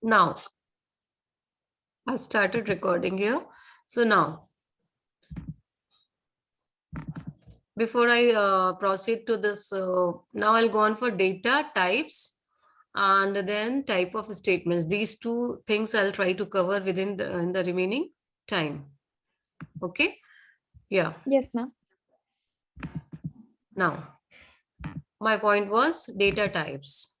Now, I started recording here. So now, before I proceed to this, now I'll go on for data types and then type of statements. These two things I'll try to cover within in the remaining time. Okay? Yeah. Yes, ma'am. Now, my point was data types.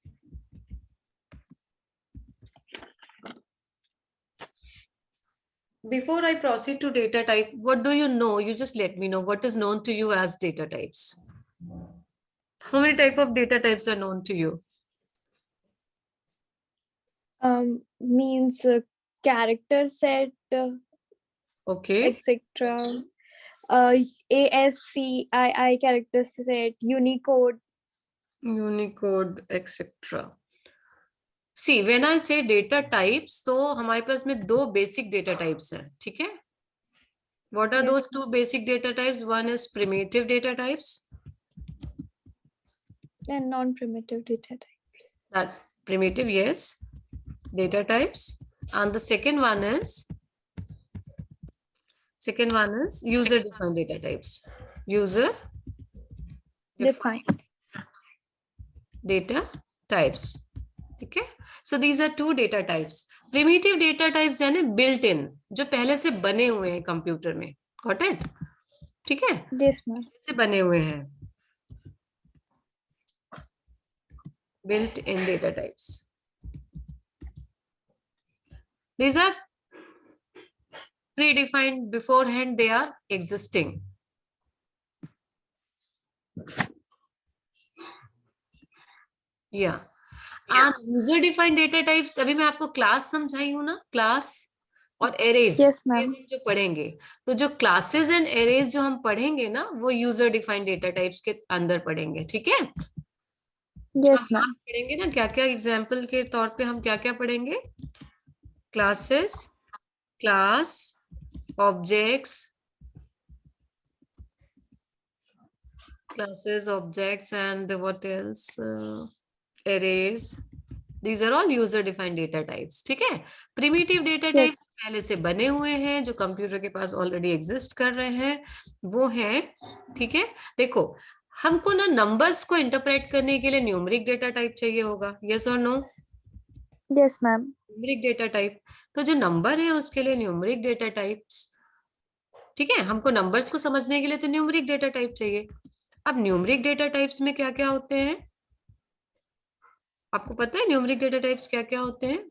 Before I proceed to data type, what do you know? You just let me know what is known to you as data types. How many type of data types are known to you? Means character set, Okay. etc. ASCII character set, Unicode. Unicode, etc. See, when I say data types, तो हमारे पास में दो basic data types हैं, ठीक है? What are Yes, those two basic data types? One is primitive data types. and non-primitive data type. That primitive, yes, data types. And the second one is user-defined data types. User Defined. data types. Okay, so these are two data types. Primitive data types यानी built in, जो पहले से बने हुए हैं computer में. Got it? ठीक है? Yes, ma'am. से बने हुए हैं. Built in data types. These are predefined beforehand, they are existing. Yeah. And user defined data types, अभी मैं आपको क्लास समझाई हूँ ना, क्लास और एरेज. Yes, ma'am. जो पढ़ेंगे, तो जो क्लासेस एंड एरेज जो हम पढ़ेंगे ना, वो यूजर डिफाइंड डेटा टाइप्स के अंदर पढ़ेंगे. ठीक है? Yes, हम ma'am. पढ़ेंगे ना, क्या क्या एग्जाम्पल के तौर पे हम क्या क्या पढ़ेंगे? Classes, class, objects, classes, objects, and what else? Arrays. These are all user defined data types. ठीक है? Primitive data Yes. type पहले से बने हुए हैं, जो कंप्यूटर के पास ऑलरेडी एग्जिस्ट कर रहे हैं, वो है. ठीक है? देखो, हमको ना नंबर्स को इंटरप्रेट करने के लिए न्यूमेरिक डेटा टाइप चाहिए होगा. यस और no? Yes, ma'am. Numeric data type. तो जो नंबर है उसके लिए न्यूमेरिक डेटा टाइप्स. ठीक है? हमको नंबर्स को समझने के लिए तो न्यूमेरिक डेटा टाइप चाहिए. अब न्यूमेरिक डेटा टाइप्स में क्या क्या होते हैं? आपको पता है न्यूमेरिक डेटा टाइप्स क्या क्या होते हैं?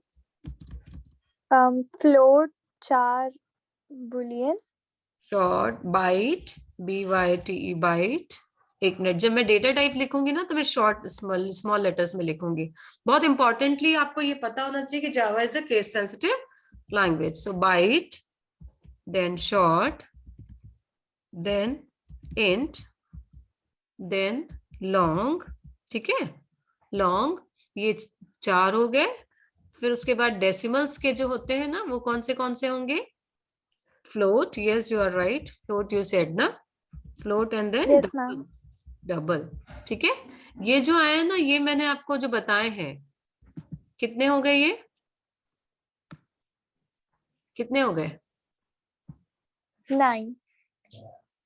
Float, char, boolean. Short, byte, BYTE, byte. एक मिनट, जब मैं डेटा टाइप लिखूंगी ना तो मैं शॉर्ट स्मॉल लेटर्स में लिखूंगी. बहुत इंपॉर्टेंटली आपको ये पता होना चाहिए कि Java is a case sensitive language. So byte, then short, then int, then long. ठीक है? लॉन्ग, ये चार हो गए. फिर उसके बाद डेसिमल्स के जो होते हैं ना, वो कौन से होंगे? Float, yes you are right, float you said ना, float and then Yes, ma'am. Double. ठीक है? ये जो आया ना, ये मैंने आपको जो बताए हैं, कितने हो गए? ये कितने हो गए? 9.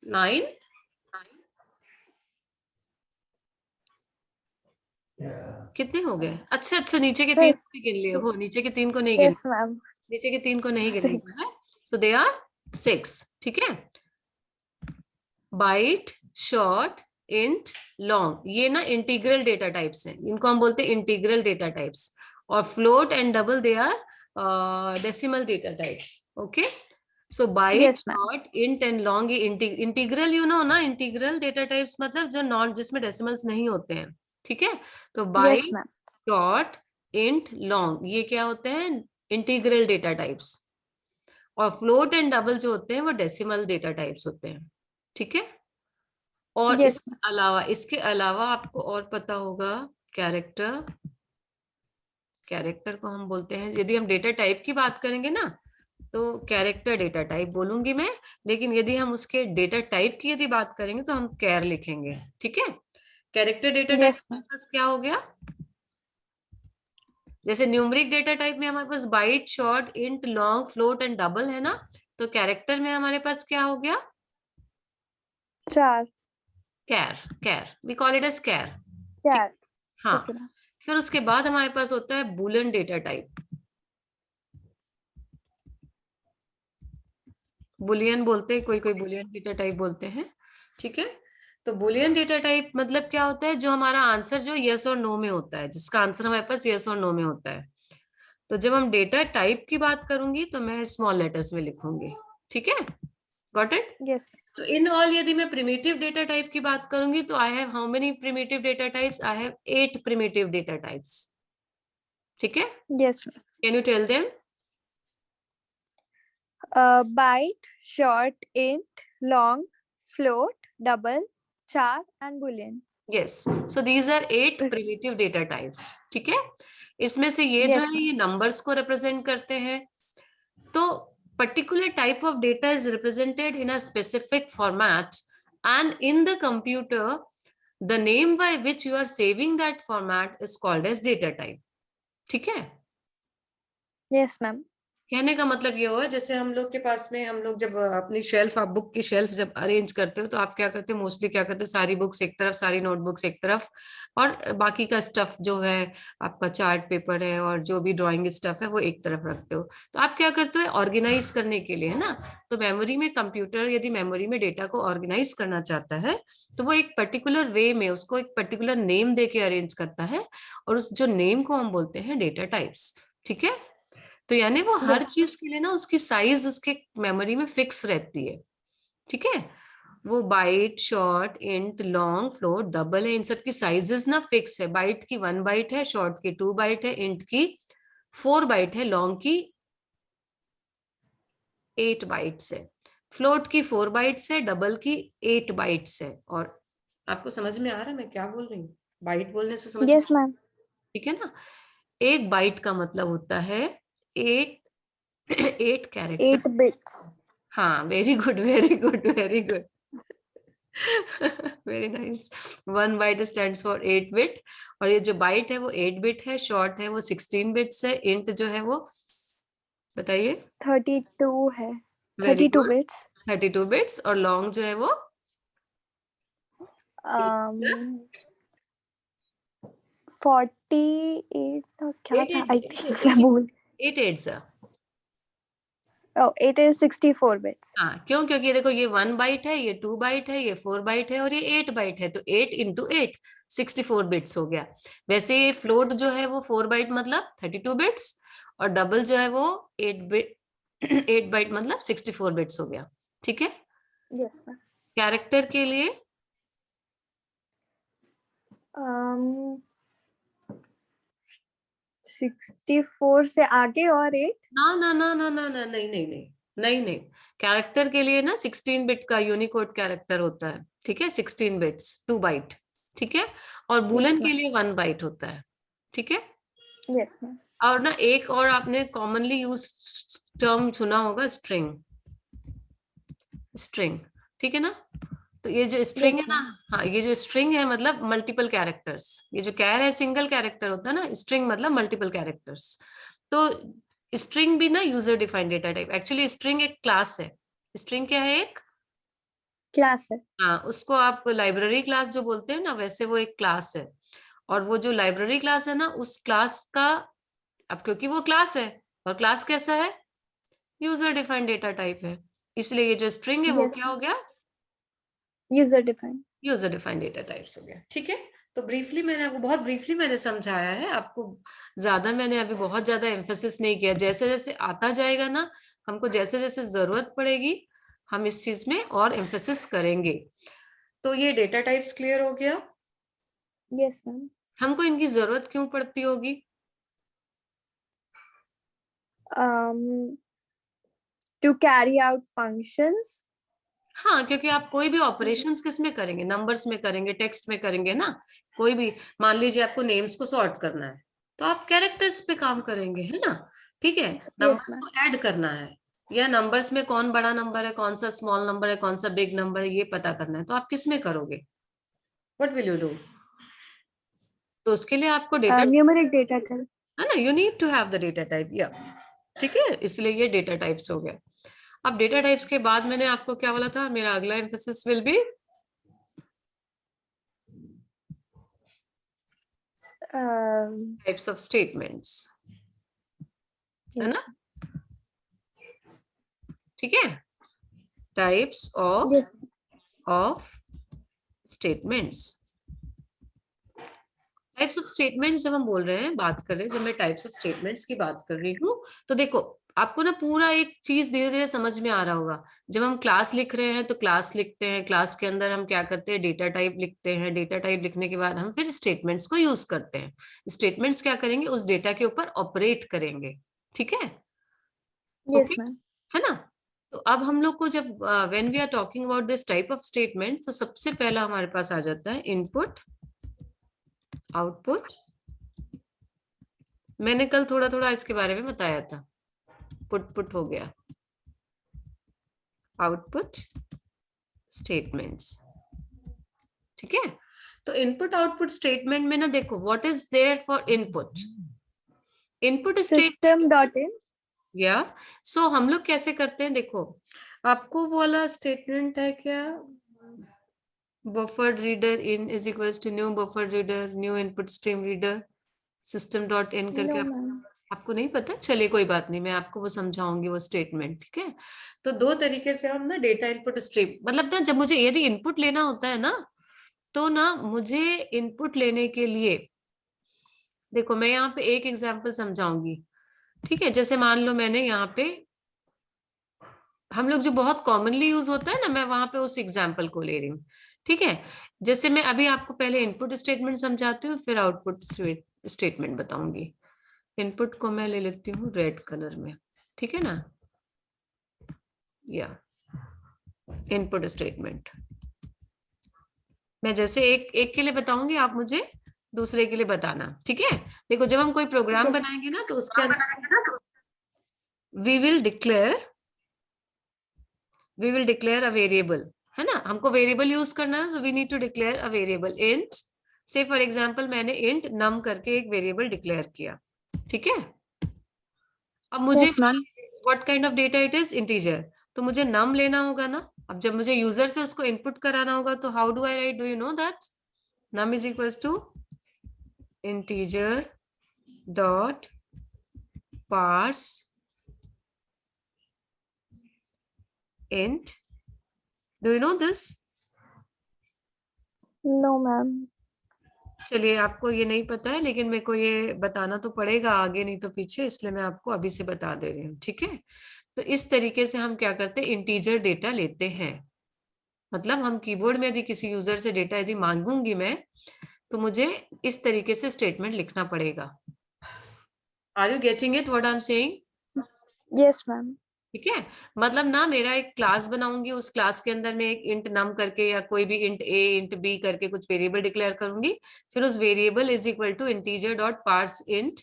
9. कितने हो गए? अच्छा अच्छा, नीचे के 3 Yes. को गिन लिए हो, नीचे के 3 को नहीं गिन, Yes, ma'am. नीचे के 3 को नहीं गिन 6. लिया है. सो दे आर 6. ठीक है? बाइट, शॉर्ट, इंट, लॉन्ग, ये ना इंटीग्रल डेटा टाइप्स हैं, इनको हम बोलते हैं इंटीग्रल डेटा टाइप्स. और float and double they are decimal data types. Okay? So byte, Yes, ma'am. Short, int and long, ये इंटीग्रल, यू नो ना, इंटीग्रल डेटा टाइप्स मतलब जो नॉन, जिसमें डेसिमल्स नहीं होते हैं. ठीक है? तो Yes, byte, ma'am. Short, int, long, ये क्या होते हैं? Integral data types. और फ्लोट एंड डबल जो होते हैं वो डेसिमल डेटा टाइप्स होते हैं. ठीक है? और Yes, ma'am. इसके अलावा आपको और पता होगा कैरेक्टर. कैरेक्टर को हम बोलते हैं, यदि हम डेटा टाइप की बात करेंगे ना, तो कैरेक्टर डेटा टाइप बोलूंगी मैं. लेकिन यदि हम उसके डेटा टाइप की यदि बात करेंगे तो हम कैर लिखेंगे. ठीक है? Character data type Yes, ma'am. क्या हो गया? जैसे न्यूमरिक डेटा टाइप में हमारे पास byte, short, int, long, float and double है ना, तो कैरेक्टर में हमारे पास क्या हो गया? 4। कैर, कैर वी कॉल इट एज कैर। ठीक। 4। हाँ, ठीक है मैम। फिर उसके बाद हमारे पास होता है बूलियन डेटा टाइप। बुलियन बोलते हैं, कोई कोई बुलियन डेटा टाइप बोलते हैं। ठीक है, तो बुलियन डेटा टाइप मतलब क्या होता है? जो हमारा आंसर जो यस और नो में होता है, जिसका आंसर हमारे पास यस और नो में होता है। तो जब हम डेटा टाइप की बात करूंगी तो मैं स्मॉल लेटर्स में लिखूंगी। ठीक है, गॉट इट? यस। तो इन ऑल यदि मैं प्रिमिटिव डेटा टाइप की बात करूंगी तो I have how many primitive data types? I have 8 primitive data types. ठीक है, yes. Can you tell them? Byte, short, int, long, float, double, char and boolean. Yes, so these are 8 primitive data types. ठीक है, इसमें से ये जो Yes, है ma'am. ये नंबर्स को रिप्रेजेंट करते हैं। तो particular type of data is represented in a specific format, and in the computer the name by which you are saving that format is called as data type. ठीक है, Yes, ma'am. कहने का मतलब ये हुआ, जैसे हम लोग के पास में, हम लोग जब अपनी शेल्फ, आप बुक की शेल्फ जब अरेंज करते हो तो आप क्या करते हो? मोस्टली क्या करते हो? सारी बुक्स एक तरफ, सारी नोटबुक्स एक तरफ, और बाकी का स्टफ जो है, आपका चार्ट पेपर है और जो भी ड्राइंग स्टफ है वो एक तरफ रखते हो। तो आप क्या करते हो? ऑर्गेनाइज करने के लिए, है ना? तो मेमोरी में, कंप्यूटर यदि मेमोरी में डेटा को ऑर्गेनाइज करना चाहता है तो वो एक पर्टिकुलर वे में उसको एक पर्टिकुलर नेम दे के अरेंज करता है, और उस जो नेम को हम बोलते हैं डेटा टाइप्स। ठीक है, तो यानी वो हर Yes. चीज के लिए ना उसकी साइज उसके मेमोरी में फिक्स रहती है। ठीक है, वो byte, short, int, long, float, double है, इन सब की साइजेस ना फिक्स है। बाइट की 1 बाइट है, शॉर्ट की 2 बाइट है, इंट की 4 बाइट है, लॉन्ग की 8 बाइट्स है, फ्लोट की 4 बाइट्स है, डबल की 8 बाइट्स है। और आपको समझ में आ रहा है मैं क्या बोल रही हूँ? बाइट बोलने से समझ में? Yes, ma'am. ठीक है ना, एक बाइट का मतलब होता है 8 8 कैरेक्टर। 8 bits. हाँ, very good, very good, very good. Very nice. 1 byte stands for 8 bit, और ये जो बाइट है वो 8 बिट है, शॉर्ट है वो 16 बिट्स है, इंट जो है वो, बताइए? 32 है। Very 32 good, bits. 32 बिट्स, और लॉन्ग जो है वो Um, 48 था, क्या 8 था? 8 I 8 think मैं भूल। 8 8 Oh, 8 is 64 bits. हाँ, क्यों? क्योंकि देखो ये 1 बाइट है, ये 2 बाइट है, ये 4 बाइट है, और ये 8 बाइट है, तो 8 इंटू 8 64 बिट्स हो गया। वैसे ये फ्लोट जो है वो 4 बाइट मतलब 32 बिट्स, और डबल जो है वो 8 बिट 8 बाइट मतलब 64 बिट्स हो गया। ठीक है, Yes, ma'am. कैरेक्टर के लिए Um, 64 से आगे और 8. ना ना ना ना ना ना, नहीं नहीं नहीं नहीं नहीं, कैरेक्टर के लिए ना 16 बिट का यूनिकोड कैरेक्टर होता है। ठीक है, 16 बिट्स, 2 बाइट। ठीक है, और Yes, बूलन के ma'am. लिए 1 बाइट होता है। ठीक है, Yes, ma'am. और ना एक और आपने कॉमनली यूज टर्म सुना होगा, स्ट्रिंग। स्ट्रिंग, ठीक है ना? तो ये जो स्ट्रिंग है Yes, ना, ma'am. हाँ, ये जो स्ट्रिंग है मतलब मल्टीपल कैरेक्टर्स। ये जो कैर है सिंगल कैरेक्टर होता है ना, स्ट्रिंग मतलब मल्टीपल कैरेक्टर्स। तो स्ट्रिंग भी ना user defined data type. Actually string एक क्लास है। स्ट्रिंग क्या है? एक, Class है. हाँ, उसको आप लाइब्रेरी क्लास जो बोलते हैं ना, वैसे वो एक क्लास है। और वो जो लाइब्रेरी क्लास है ना, उस क्लास का, अब क्योंकि वो क्लास है, और क्लास कैसा है? यूजर डिफाइंड डेटा टाइप है, इसलिए ये जो स्ट्रिंग है वो Yes, क्या हो गया? user defined. User defined data types हो गया। ठीक है, तो ब्रीफली मैंने आपको, बहुत ब्रीफली मैंने समझाया है आपको, ज्यादा मैंने अभी बहुत ज्यादा एम्फेसिस नहीं किया। जैसे जैसे आता जाएगा ना, हमको जैसे जैसे जरूरत पड़ेगी हम इस चीज में और एम्फेसिस करेंगे। तो ये डेटा टाइप्स क्लियर हो गया। Yes, ma'am. हमको इनकी जरूरत क्यों पड़ती होगी? Um, to carry out functions. हाँ, क्योंकि आप कोई भी ऑपरेशंस किस में करेंगे? नंबर्स में करेंगे, टेक्स्ट में करेंगे ना। कोई भी, मान लीजिए आपको नेम्स को सॉर्ट करना है तो आप कैरेक्टर्स पे काम करेंगे, है ना? ठीक है, Yes, नंबर्स ma'am. को ऐड करना है, या नंबर्स में कौन बड़ा नंबर है, कौन सा स्मॉल नंबर है, कौन सा बिग नंबर है, ये पता करना है, तो आप किस में करोगे? What will you do? तो उसके लिए आपको डेटा, Numeric data type. है ना, you need to have the data type, या ठीक है, इसलिए ये डेटा टाइप्स हो गया। अब डेटा टाइप्स के बाद मैंने आपको क्या बोला था, मेरा अगला emphasis will be types of statements, है yes, ना, ठीक है, types yes, of statements. Types of statements जब हम बोल रहे हैं, बात कर रहे हैं, जब मैं टाइप्स ऑफ स्टेटमेंट्स की बात कर रही हूँ, तो देखो आपको ना पूरा एक चीज धीरे धीरे समझ में आ रहा होगा। जब हम क्लास लिख रहे हैं तो क्लास लिखते हैं, क्लास के अंदर हम क्या करते हैं, डेटा टाइप लिखते हैं, डेटा टाइप लिखने के बाद हम फिर स्टेटमेंट्स को यूज करते हैं। स्टेटमेंट्स क्या करेंगे, उस डेटा के ऊपर ऑपरेट करेंगे, ठीक है, yes, ओके, ma'am. है ना। तो अब हम लोग को जब when we are talking about this type of statement, तो सबसे पहला हमारे पास आ जाता है इनपुट आउटपुट। मैंने कल थोड़ा थोड़ा इसके बारे में बताया था, पुट हो गया, आउटपुट स्टेटमेंट्स, ठीक है। तो इनपुट आउटपुट स्टेटमेंट में ना देखो, what is there for input, input statement, System.in. या सो हम लोग कैसे करते हैं, देखो आपको वो वाला स्टेटमेंट है क्या, buffer reader in is equals to new buffer reader new input stream reader system dot in करके, No, ma'am. आपको नहीं पता, चलिए कोई बात नहीं, मैं आपको वो समझाऊंगी वो स्टेटमेंट, ठीक है। तो दो तरीके से हम ना डेटा इनपुट स्ट्रीम, मतलब ना जब मुझे यदि इनपुट लेना होता है ना, तो ना मुझे इनपुट लेने के लिए, देखो मैं यहाँ पे एक एग्जांपल समझाऊंगी, ठीक है। जैसे मान लो मैंने यहाँ पे, हम लोग जो बहुत कॉमनली यूज होता है ना, मैं वहां पे उस एग्जाम्पल को ले रही हूँ, ठीक है। जैसे मैं अभी आपको पहले इनपुट स्टेटमेंट समझाती हूँ, फिर आउटपुट स्टेटमेंट बताऊंगी। इनपुट को मैं ले लेती हूँ रेड कलर में, ठीक है ना, या इनपुट स्टेटमेंट, मैं जैसे एक एक के लिए बताऊंगी, आप मुझे दूसरे के लिए बताना, ठीक है। देखो जब हम कोई प्रोग्राम Yes. बनाएंगे ना, तो उसके अंदर we will declare a variable, है ना, हमको वेरिएबल यूज करना है, so we need to declare a variable int, say for example मैंने इंट नम करके एक वेरिएबल डिक्लेयर किया, ठीक है। अब मुझे Yes, ma'am. What kind of data it is, integer, तो मुझे नम लेना होगा ना। अब जब मुझे यूजर से उसको इनपुट कराना होगा, तो how do I right, do you know that, num is equals to integer dot parse int, do you know this? No, ma'am. चलिए आपको ये नहीं पता है, लेकिन मेरे को ये बताना तो पड़ेगा आगे नहीं तो पीछे, इसलिए मैं आपको अभी से बता दे रही हूँ, ठीक है। तो इस तरीके से हम क्या करते हैं, इंटीजर डेटा लेते हैं, मतलब हम कीबोर्ड में यदि किसी यूजर से डेटा यदि मांगूंगी मैं, तो मुझे इस तरीके से स्टेटमेंट लिखना पड़ेगा। Are you getting it what I am saying? Yes, ma'am. ठीक है, मतलब ना मेरा एक क्लास बनाऊंगी, उस क्लास के अंदर मैं एक इंट नम करके या कोई भी इंट ए इंट बी करके कुछ वेरिएबल डिक्लेयर करूंगी, फिर उस variable is equal to integer dot parse int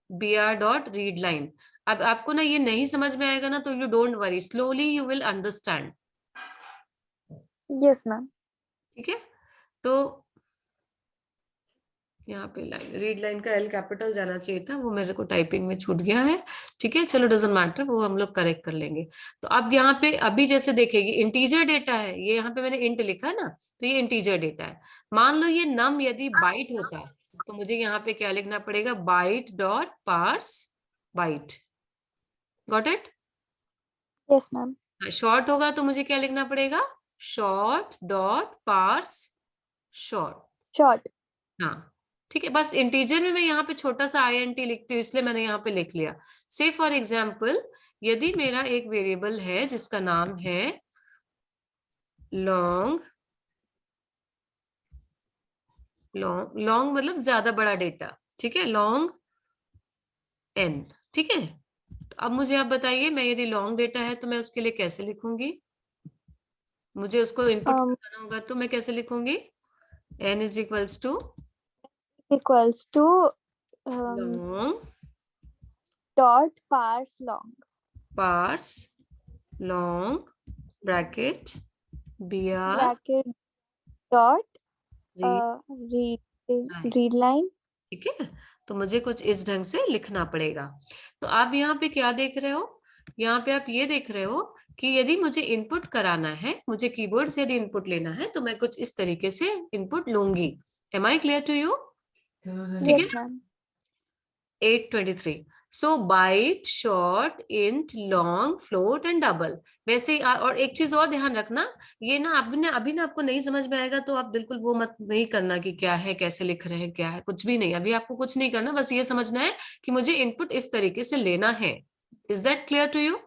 br dot read line. अब आपको ना ये नहीं समझ में आएगा ना, तो you don't worry, slowly you will understand, Yes, ma'am. ठीक है। तो यहाँ पे लाइन, रीड लाइन का एल कैपिटल जाना चाहिए था, वो मेरे को टाइपिंग में छूट गया है, ठीक है, चलो डजंट मैटर, वो हम लोग करेक्ट कर लेंगे। तो अब यहाँ पे अभी जैसे देखेगी, इंटीजर डेटा है ये, यहाँ पे मैंने इंट लिखा है ना, तो ये इंटीजर डेटा है। मान लो ये नम यदि बाइट होता, तो मुझे यहाँ पे क्या लिखना पड़ेगा, byte dot parse byte, got it. Yes, ma'am. Short होगा तो मुझे क्या लिखना पड़ेगा, short dot parse short, Short. हाँ ठीक है। बस इंटीजर में मैं यहाँ पे छोटा सा INT लिखती हूँ, इसलिए मैंने यहाँ पे लिख लिया। से फॉर एग्जाम्पल, यदि मेरा एक वेरिएबल है जिसका नाम है लॉन्ग, लॉन्ग लॉन्ग मतलब ज्यादा बड़ा डेटा, ठीक है, लॉन्ग n, ठीक है। तो अब मुझे आप बताइए, मैं यदि लॉन्ग डेटा है तो मैं उसके लिए कैसे लिखूंगी, मुझे उसको इनपुट Um, करना होगा, तो मैं कैसे लिखूंगी, n is equals to equals to long dot parse long. Parse long bracket br Bracket dot read read line, read line. ठीक है। तो मुझे कुछ इस ढंग से लिखना पड़ेगा। तो आप यहाँ पे क्या देख रहे हो, यहाँ पे आप ये देख रहे हो कि यदि मुझे इनपुट कराना है, मुझे कीबोर्ड से यदि इनपुट लेना है तो मैं कुछ इस तरीके से इनपुट लूंगी। Am I clear to you? ठीक है। Yes, ma'am. 823। So byte, short, int, long, float and double. वैसे ही और एक चीज और ध्यान रखना, ये ना अभी ना आपको नहीं समझ में आएगा तो आप बिल्कुल वो मत नहीं करना कि क्या है, कैसे लिख रहे हैं, क्या है, कुछ भी नहीं। अभी आपको कुछ नहीं करना, बस ये समझना है कि मुझे इनपुट इस तरीके से लेना है। Is that clear to you?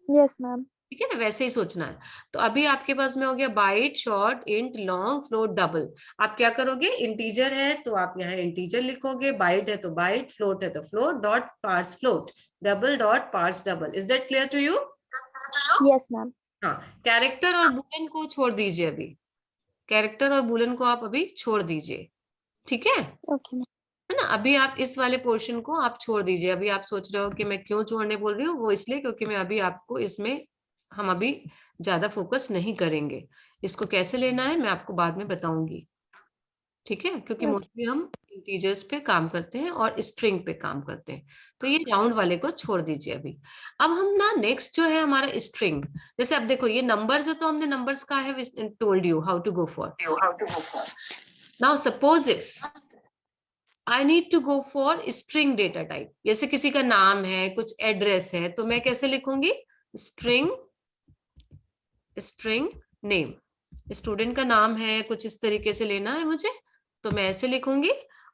Yes, ma'am. ठीक है ना, वैसे ही सोचना है। तो अभी आपके पास में हो गया byte, short, int, long, float, double. आप क्या करोगे, इंटीजर है तो आप यहाँ इंटीजर लिखोगे, बाइट है तो बाइट, फ्लोट है तो float, dot parse float, double dot parse double. Is that clear to you? Yes, ma'am. हाँ, कैरेक्टर और बुलियन को छोड़ दीजिए अभी। कैरेक्टर और बुलियन को आप अभी छोड़ दीजिए, ठीक है Okay, ma'am. ना। अभी आप इस वाले पोर्शन को आप छोड़ दीजिए। अभी आप सोच रहे हो कि मैं क्यों छोड़ने बोल रही हूँ, वो इसलिए क्योंकि मैं अभी आपको इसमें, हम अभी ज्यादा फोकस नहीं करेंगे। इसको कैसे लेना है मैं आपको बाद में बताऊंगी, ठीक है, क्योंकि Okay. मोस्टली हम इंटीजर्स पे काम करते हैं और स्ट्रिंग पे काम करते हैं। तो ये राउंड वाले को छोड़ दीजिए अभी। अब हम ना नेक्स्ट जो है हमारा स्ट्रिंग, जैसे अब देखो ये नंबर्स है तो हमने नंबर्स का है told you how to go for. Now suppose if I need to go for string data type, जैसे किसी का नाम है, कुछ एड्रेस है, तो मैं कैसे लिखूंगी, स्ट्रिंग, स्ट्रिंग नेम। स्टूडेंट का नाम है, कुछ इस तरीके से लेना है मुझे, तो मैं ऐसे लिखूंगी,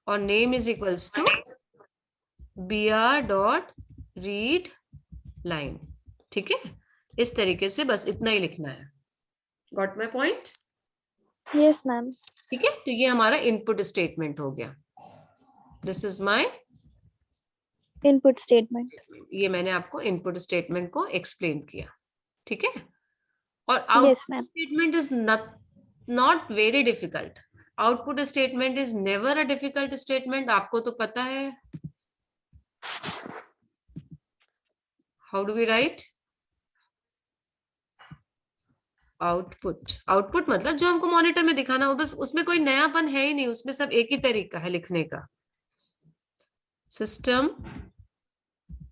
और name is equals to br dot read line. ठीक है, इस तरीके से बस इतना ही लिखना है। Got my point? Yes, ma'am. ठीक है, तो ये हमारा इनपुट स्टेटमेंट हो गया। This is my Input statement. ये मैंने आपको इनपुट स्टेटमेंट को एक्सप्लेन किया, ठीक है। और Yes, output ma'am. Statement is not very difficult. Output statement is never a difficult statement, आपको तो पता है। How do we write output? Output मतलब जो हमको मॉनिटर में दिखाना हो, बस उसमें कोई नयापन है ही नहीं, उसमें सब एक ही तरीका है लिखने का। सिस्टम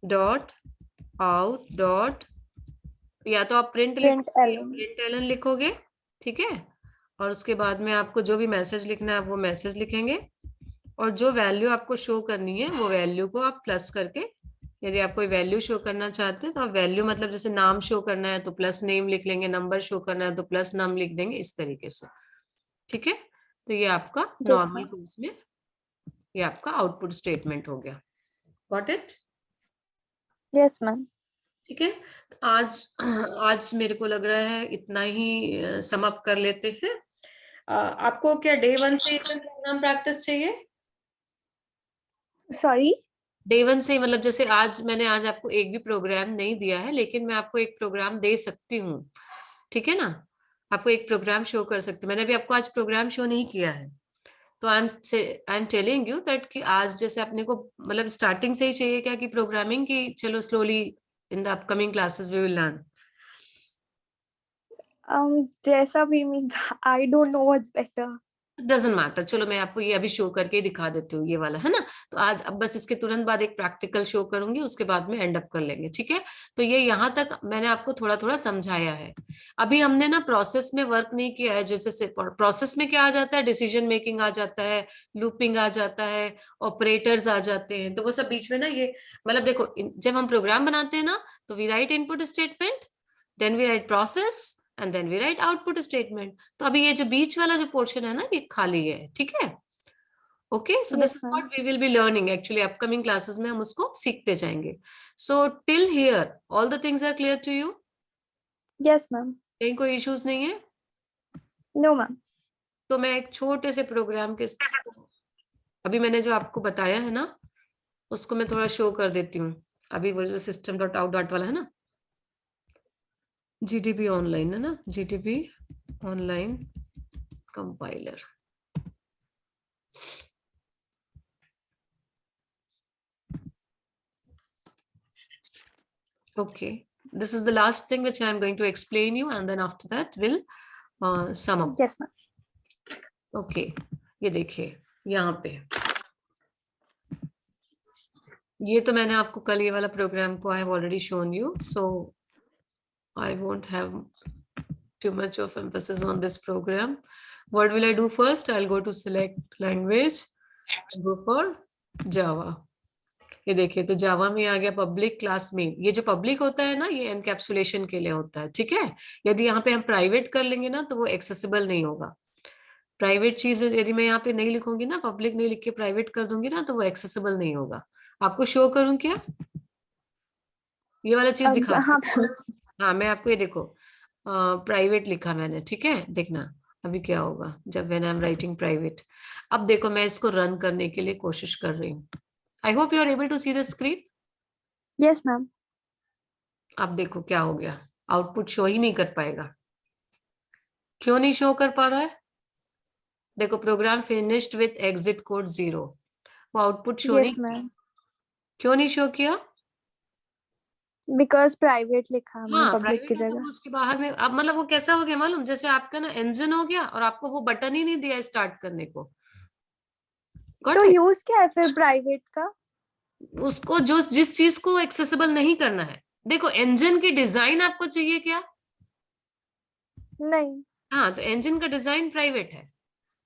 डॉट आउट डॉट, या तो आप प्रिंट एलन लिखोगे, ठीक है, और उसके बाद में आपको जो भी मैसेज लिखना है वो मैसेज लिखेंगे, और जो वैल्यू आपको शो करनी है वो वैल्यू को आप प्लस करके, यदि आप कोई वैल्यू शो करना चाहते हैं तो आप वैल्यू मतलब जैसे नाम शो करना है तो प्लस नेम लिख लेंगे, नंबर शो करना है तो प्लस नाम लिख देंगे, इस तरीके से। ठीक है, तो ये आपका Yes, नॉर्मल ma'am. कोर्स में ये आपका आउटपुट स्टेटमेंट हो गया। Got it? Yes, ma'am. ठीक है, तो आज मेरे को लग रहा है इतना ही सम अप कर लेते हैं। आपको क्या डे 1 से प्रोग्राम प्रैक्टिस चाहिए? Sorry. डे 1 से मतलब जैसे मैंने आज आपको एक भी प्रोग्राम नहीं दिया है, लेकिन मैं आपको एक प्रोग्राम दे सकती हूँ, ठीक है ना। आपको एक प्रोग्राम शो कर सकती हूँ, मैंने अभी आपको आज प्रोग्राम शो नहीं किया है। तो I am telling you that कि आज जैसे अपने को मतलब स्टार्टिंग से ही चाहिए क्या कि प्रोग्रामिंग की, चलो slowly in the upcoming classes we will learn. जैसा भी means I don't know what's better. Doesn't matter, चलो मैं आपको ये अभी शो करके दिखा देती हूँ, ये वाला है ना। तो आज अब बस इसके तुरंत बाद एक प्रैक्टिकल शो करूंगी, उसके बाद में एंड अप कर लेंगे, ठीक है। तो ये यहाँ तक मैंने आपको थोड़ा थोड़ा समझाया है। अभी हमने ना प्रोसेस में वर्क नहीं किया है, जैसे प्रोसेस में क्या आ जाता है, डिसीजन मेकिंग आ जाता है, लूपिंग आ जाता है, ऑपरेटर्स आ जाते हैं, तो वो सब बीच में ना ये मतलब देखो, जब हम प्रोग्राम बनाते हैं ना तो we write input statement, then we write process, and then we write output statement. तो अभी ये जो बीच वाला जो पोर्शन है ना ये खाली है, ठीक है। Okay, so this Yes, is ma'am. What we will be learning actually, upcoming classes में हम उसको सीखते जाएंगे। So till here all the things are clear to you? Yes, ma'am. कहीं कोई इश्यूज नहीं है? No, ma'am. तो मैं एक छोटे से प्रोग्राम के अभी मैंने जो आपको बताया है ना उसको मैं थोड़ा शो कर देती हूँ। अभी वो जो सिस्टम डॉट आउट डॉट वाला है ना, जीटीपी ऑनलाइन है ना, GTP online compiler. Okay, this is the last thing which I am going to explain you, and then after that we'll sum up. Yes, ma'am. Okay, ये देखिए यहाँ पे ये तो मैंने आपको कल ये वाला प्रोग्राम को I have already shown you, so I won't have too much of emphasis on this program. What will I do first? I'll go to select language and go for Java. ये देखिए, तो जावा में आ गया public class में। ये जो public होता है ना, ये एनकैप्सुलेशन के लिए होता है, ठीक है। यदि यहाँ पे हम प्राइवेट कर लेंगे ना, तो वो एक्सेसिबल नहीं होगा। प्राइवेट चीज यदि मैं यहाँ पे नहीं लिखूंगी ना, पब्लिक नहीं लिख के प्राइवेट कर दूंगी ना, तो वो एक्सेसिबल नहीं होगा। आपको शो करूँ क्या? ये वाला चीज दिखाती हाँ हूँ। हाँ, मैं आपको ये देखो, प्राइवेट लिखा मैंने, ठीक है। देखना अभी क्या होगा जब when I am writing private. अब देखो, मैं इसको रन करने के लिए कोशिश कर रही हूँ। I hope you are able to see the screen. Yes ma'am. अब देखो क्या हो गया, आउटपुट शो ही नहीं कर पाएगा। क्यों नहीं शो कर पा रहा है? देखो, program finished with exit code 0, वो आउटपुट शो नहीं यस किया। मैम, क्यों नहीं शो किया? बिकॉज प्राइवेट लिखा हमने हाँ, पब्लिक की प्राइवेट है तो जगह। वो उसके बाहर में। अब मतलब वो कैसा हो गया मालूम, जैसे आपका ना इंजन हो गया और आपको वो बटन ही नहीं दिया स्टार्ट करने को। गॉट तो इट? यूज क्या है फिर प्राइवेट का? उसको जो जिस चीज को एक्सेसिबल नहीं करना है, देखो इंजन की डिजाइन आपको चाहिए क्या? नहीं। हाँ, तो इंजन का डिजाइन प्राइवेट है,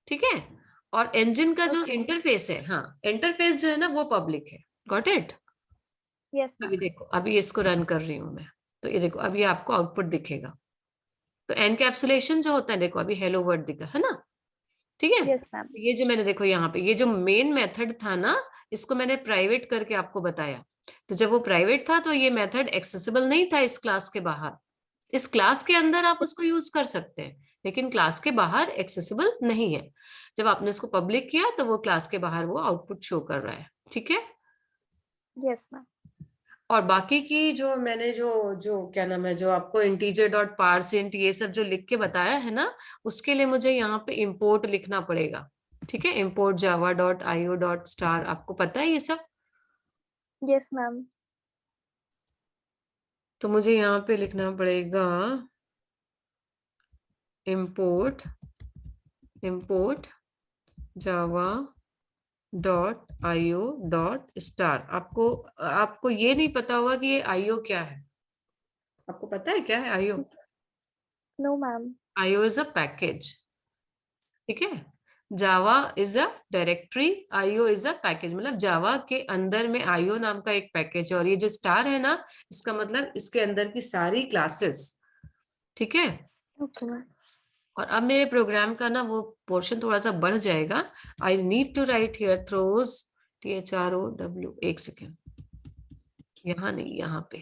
ठीक है। और इंजन का जो ओके। इंटरफेस है, हाँ, इंटरफेस जो है ना, वो पब्लिक है। Got it? यस अभी मैम। देखो, अभी इसको रन कर रही हूं मैं, तो ये देखो अभी आपको आउटपुट दिखेगा। तो एनकैप्सुलेशन जो होता है, देखो अभी हेलो वर्ड दिखा है ना, ठीक है। Yes ma'am. ये जो मैंने देखो यहाँ पे, ये जो मेन मेथड था ना, इसको मैंने प्राइवेट करके आपको बताया। तो जब वो प्राइवेट था तो ये मेथड एक्सेसिबल नहीं था इस क्लास के बाहर। इस क्लास के अंदर आप उसको यूज कर सकते हैं, लेकिन क्लास के बाहर एक्सेसिबल नहीं है। जब आपने इसको पब्लिक किया तो वो क्लास के बाहर वो आउटपुट शो कर रहा है, ठीक है। Yes ma'am. और बाकी की जो मैंने जो जो क्या नाम है, जो आपको इंटीजर डॉट पारसेंट ये सब जो लिख के बताया है ना, उसके लिए मुझे यहाँ पे इंपोर्ट लिखना पड़ेगा, ठीक है। Import Java dot IO dot star, आपको पता है ये सब। Yes ma'am. तो मुझे यहाँ पे लिखना पड़ेगा import import Java dot IO dot star. आपको आपको ये नहीं पता होगा कि ये आईओ क्या है। आपको पता है क्या है IO? No ma'am. IO is a package, ठीक है। Java is a directory, IO is a package. मतलब जावा के अंदर में आईओ नाम का एक पैकेज है, और ये जो स्टार है ना, इसका मतलब इसके अंदर की सारी क्लासेस, ठीक है। Okay ma'am. और अब मेरे प्रोग्राम का ना वो पोर्शन थोड़ा सा बढ़ जाएगा। I need to write here throws, THROW, एक सेकेंड, यहाँ नहीं, यहाँ पे।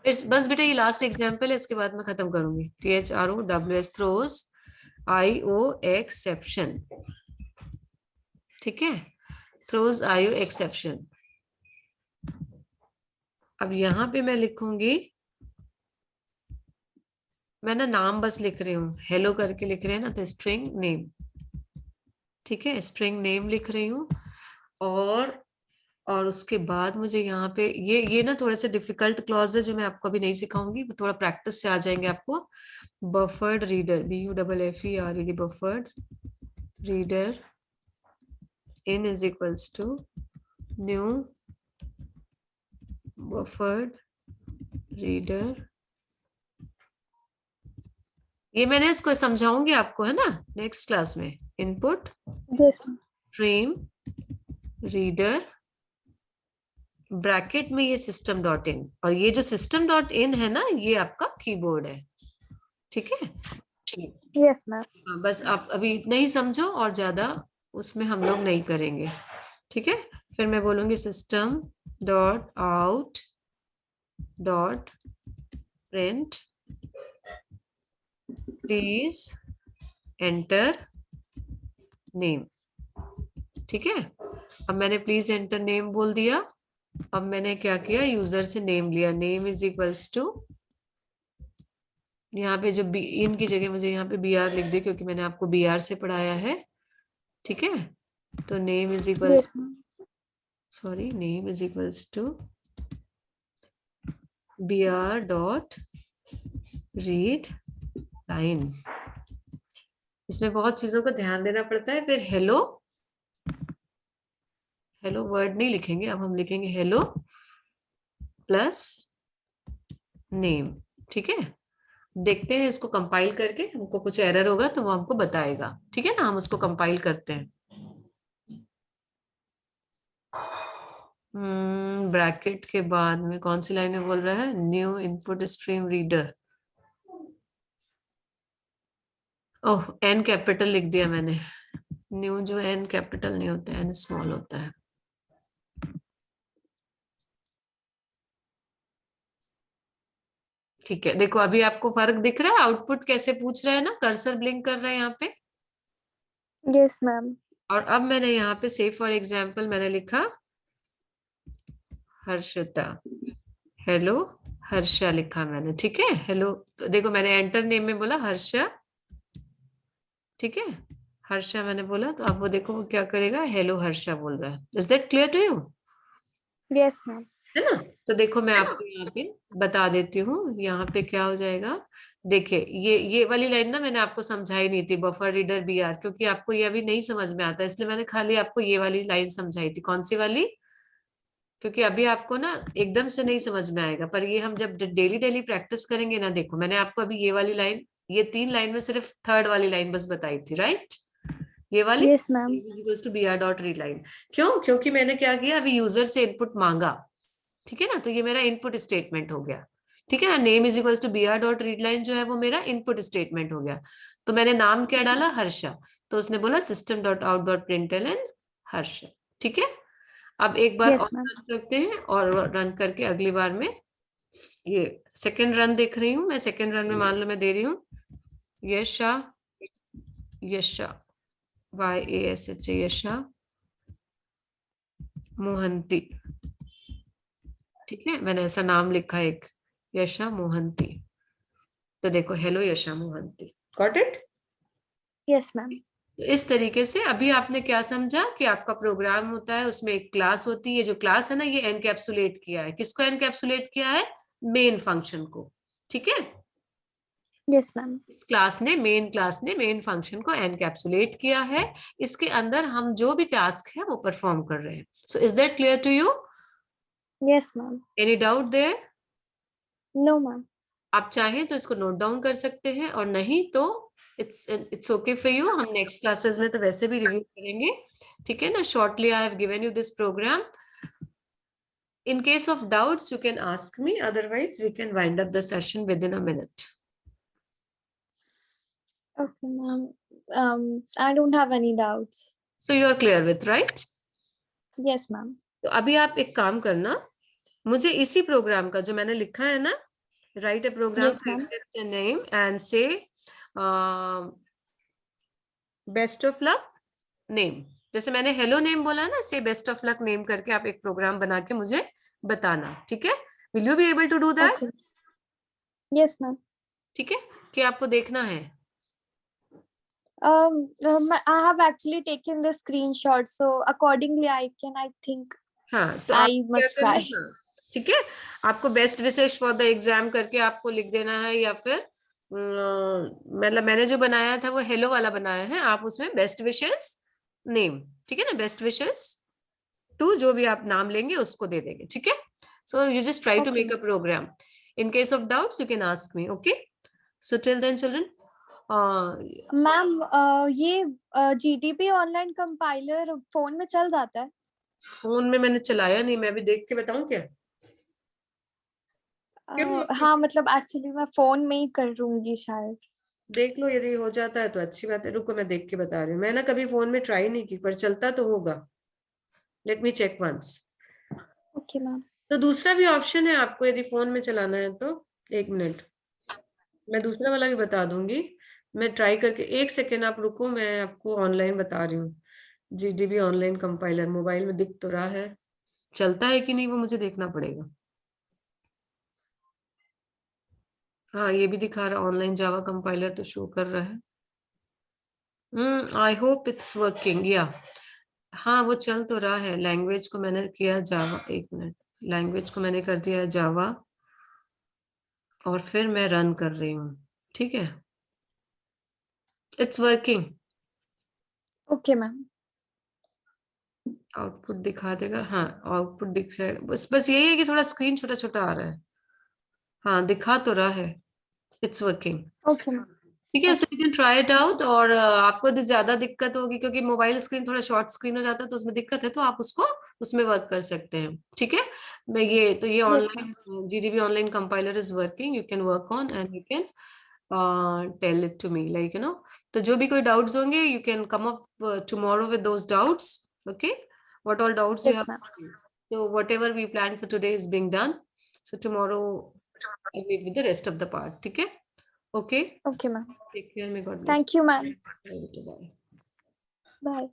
फिर बस बेटा ये लास्ट एग्जाम्पल है, इसके बाद मैं खत्म करूंगी। THROWS, थ्रोज IO एक्सेप्शन, ठीक है। Throws IO exception. अब यहाँ पे मैं लिखूंगी, मैं ना नाम बस लिख रही हूँ, हेलो करके लिख रहे हैं ना, तो स्ट्रिंग नेम, ठीक है, स्ट्रिंग नेम लिख रही हूँ। और उसके बाद मुझे यहाँ पे ये ना थोड़े से डिफिकल्ट क्लॉज है जो मैं आपको अभी नहीं सिखाऊंगी, वो थोड़ा प्रैक्टिस से आ जाएंगे आपको। Buffered reader, BUFFERED, buffered reader in is equals to new buffered reader. ये मैंने इसको समझाऊंगी आपको, है ना, नेक्स्ट क्लास में। Input yes ma'am. Stream reader, bracket में ये सिस्टम डॉट इन, और ये जो सिस्टम डॉट इन है ना, ये आपका कीबोर्ड है, ठीक है। Yes ma'am. हाँ, बस आप अभी इतना ही समझो, और ज्यादा उसमें हम लोग नहीं करेंगे, ठीक है। फिर मैं बोलूंगी system dot out dot print, please enter name, ठीक है। अब मैंने प्लीज एंटर नेम बोल दिया। अब मैंने क्या किया, यूजर से नेम लिया, नेम इज इक्वल्स टू, यहाँ पे जो इन की जगह मुझे यहाँ पे BR लिख दे, क्योंकि मैंने आपको BR से पढ़ाया है, ठीक है। तो name is equals, yes ma'am. Sorry, name is equals to BR dot read line. इसमें बहुत चीजों का ध्यान देना पड़ता है। फिर हेलो, हेलो वर्ड नहीं लिखेंगे, अब हम लिखेंगे हेलो प्लस नेम। ठीक है, देखते हैं इसको कंपाइल करके, हमको कुछ एरर होगा तो वो हमको बताएगा। ठीक है ना, हम उसको कंपाइल करते हैं। ब्रैकेट के बाद में कौन सी लाइन में बोल रहा है, न्यू इनपुट स्ट्रीम रीडर। ओह, एन कैपिटल लिख दिया मैंने। न्यू जो एन कैपिटल नहीं होता है, एन स्मॉल होता है। ठीक है, देखो अभी आपको फर्क दिख रहा है, आउटपुट कैसे पूछ रहा है ना, कर्सर ब्लिंक कर रहा है यहाँ पे। Yes, ma'am. और अब मैंने यहाँ पे सेव फॉर एग्जाम्पल मैंने लिखा हर्षिता, हेलो हर्षा लिखा मैंने। ठीक है, हेलो, तो देखो मैंने एंटर नेम में बोला हर्षा। ठीक है, हर्षा मैंने बोला, तो अब वो देखो वो क्या करेगा, हेलो हर्षा बोल रहा है। Is that clear to you? Yes, ma'am. है ना? तो देखो मैं आपको यहाँ पे बता देती हूँ, यहाँ पे क्या हो जाएगा। देखिए ये वाली लाइन ना मैंने आपको समझाई नहीं थी, बफर रीडर बी आर, क्योंकि आपको ये अभी नहीं समझ में आता, इसलिए मैंने खाली आपको ये वाली लाइन समझाई थी। कौन सी वाली? क्योंकि अभी आपको ना एकदम से नहीं समझ में आएगा, पर ये हम जब डेली डेली प्रैक्टिस करेंगे ना, देखो मैंने आपको अभी ये वाली लाइन, ये 3 लाइन में सिर्फ थर्ड वाली लाइन बस बताई थी, राइट? ये वाली Yes, ma'am. Equals to B R dot read line. क्यों? क्योंकि मैंने क्या किया, अभी यूजर से इनपुट मांगा। ठीक है ना, तो ये मेरा इनपुट स्टेटमेंट हो गया। ठीक है ना, name is equals to B R dot read line जो है वो मेरा इनपुट स्टेटमेंट हो गया। तो मैंने नाम क्या डाला, हर्षा, तो उसने बोला system dot out dot println Harsha. ठीक है, अब एक बार और Yes, ma'am. रन करते हैं, और रन करके अगली बार में ये सेकेंड रन देख रही हूँ मैं, सेकेंड रन में मान लो मैं दे रही हूँ यशा, यशा, YASH, यशा मोहंती। ठीक है, मैंने ऐसा नाम लिखा एक, यशा मोहंती। तो देखो हेलो यशा Mohanty, got it? Yes, ma'am. तो इस तरीके से अभी आपने क्या समझा कि आपका प्रोग्राम होता है, उसमें एक क्लास होती है, जो क्लास है ना ये एनकैप्सुलेट किया है, किसको एनकैप्सुलेट किया है, मेन फंक्शन को। ठीक है, Yes, ma'am. इस क्लास ने मेन फंक्शन को एनकैप्सुलेट किया है। इसके अंदर हम जो भी टास्क है वो परफॉर्म कर रहे हैं। So is that clear to you? Yes, ma'am. Any doubt there? No, ma'am. आप चाहें तो इसको नोट डाउन कर सकते हैं, और नहीं तो इट्स ओके फॉर यू, हम नेक्स्ट क्लासेस में तो वैसे भी रिव्यू करेंगे। ठीक है ना, shortly I have given you this program. In case of doubts you can ask me, otherwise we can wind up the session within a minute. Okay, ma'am. I don't have any doubts. So you are clear with, right? Yes, ma'am. तो अभी आप एक काम करना, मुझे इसी programme का जो मैंने लिखा है ना, write a program Yes, to ma'am. Accept a name and say best of luck name. जैसे मैंने हेलो नेम बोला ना, से बेस्ट ऑफ लक नेम करके आप एक प्रोग्राम बना के मुझे बताना। ठीक है, will you be able to do that? Okay. Yes, ma'am. ठीक है, कि आपको देखना है? I have actually taken the screenshot, so accordingly, I think हाँ, तो आप I क्या must करना, try. हाँ ठीक है, आपको best wishes for the exam करके आपको लिख देना है, या फिर मतलब मैंने जो बनाया था वो हेलो वाला बनाया है, आप उसमें बेस्ट विशेस नेम, ठीक है ना, बेस्ट विशेस टू जो भी आप नाम लेंगे उसको दे देंगे। ठीक है, so you just try to Okay, make a ma'am. Program. In case of doubts you can ask me, okay? So till then children, ma'am ये GTP ऑनलाइन कंपाइलर फोन में चल जाता है? फोन में मैंने चलाया नहीं, मैं अभी देख के बताऊं क्या? क्यों? हाँ, मतलब एक्चुअली मैं फोन में ही करूंगी शायद। देख लो, यदि हो जाता है तो अच्छी बात है, रुको मैं देख के बता रही हूँ। मैं ना कभी फोन में ट्राई नहीं की, पर चलता तो होगा। Let me check once. Okay ma'am. तो दूसरा भी ऑप्शन है आपको, यदि फोन में चलाना है तो। एक मिनट, मैं दूसरा वाला भी बता दूंगी। मैं ट्राई करके, एक सेकेंड आप रुको, मैं आपको ऑनलाइन बता रही हूँ। GDB ऑनलाइन कंपाइलर मोबाइल में दिख तो रहा है, चलता है कि नहीं वो मुझे देखना पड़ेगा। हाँ, ये भी दिखा रहा, ऑनलाइन जावा कंपाइलर तो शो कर रहा है। आई होप इट्स वर्किंग, या हाँ वो चल तो रहा है। लैंग्वेज को मैंने किया जावा, एक मिनट, लैंग्वेज को मैंने कर दिया जावा, और फिर मैं रन कर रही हूँ। ठीक है, it's working. Okay ma'am. Output दिखा देगा, हाँ आउटपुट दिख जाएगा, बस यही है कि थोड़ा स्क्रीन छोटा छोटा आ रहा है। हाँ दिखा तो रहा है, इट्स वर्किंग। Okay ma'am. ठीक है, so okay. You can try it out. और आपको यदि ज्यादा दिक्कत होगी क्योंकि मोबाइल स्क्रीन थोड़ा शॉर्ट स्क्रीन हो जाता है तो उसमें दिक्कत है, तो आप उसको उसमें वर्क कर सकते हैं। ठीक है, मैं ये yes ma'am. Online GDB online compiler is working, you can work on and you can tell it to me, like तो जो भी कोई डाउट्स होंगे you can come up tomorrow with those doubts. Okay, what all doubts you yes ma'am. Have, so whatever we planned for today is being done, so tomorrow I'll meet with the rest of the part. ठीक है, okay, okay ma'am. take care, may God bless thank you ma'am. you. Bye. Bye.